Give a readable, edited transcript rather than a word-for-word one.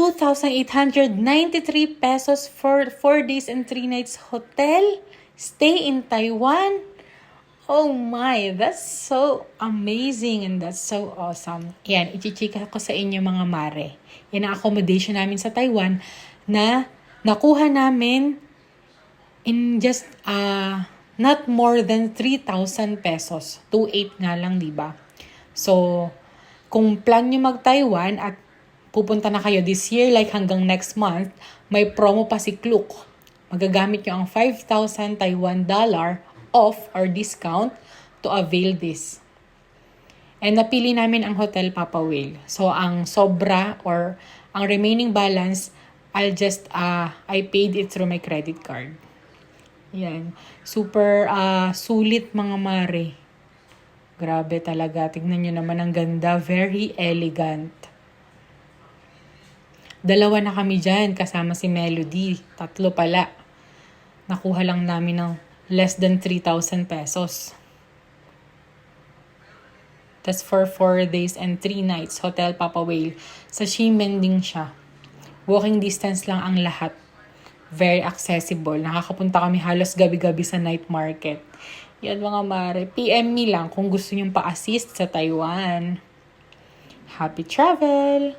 2,893 pesos for 4 days and 3 nights hotel stay in Taiwan. Oh my, that's so amazing and that's so awesome. Yan, ichichika ko sa inyo mga mare. Yan ang accommodation namin sa Taiwan na nakuha namin in just not more than 3,000 pesos. 2,800 nga lang, diba? So, kung plan nyo mag-Taiwan at pupunta na kayo this year, like hanggang next month, may promo pa si Klook. Magagamit nyo ang 5,000 Taiwan dollar off or discount to avail this. And napili namin ang Hotel Papa Whale. So, ang sobra or ang remaining balance, I paid it through my credit card. Yan. Super sulit mga mare. Grabe talaga. Tignan nyo naman ang ganda. Very elegant. 2 na kami dyan, kasama si Melody. 3 pala. Nakuha lang namin ng less than 3,000 pesos. That's for 4 days and 3 nights. Hotel Papa Whale. Sa Ximending siya. Walking distance lang ang lahat. Very accessible. Nakakapunta kami halos gabi-gabi sa night market. Yan mga mare. PM me lang kung gusto nyong pa-assist sa Taiwan. Happy travel!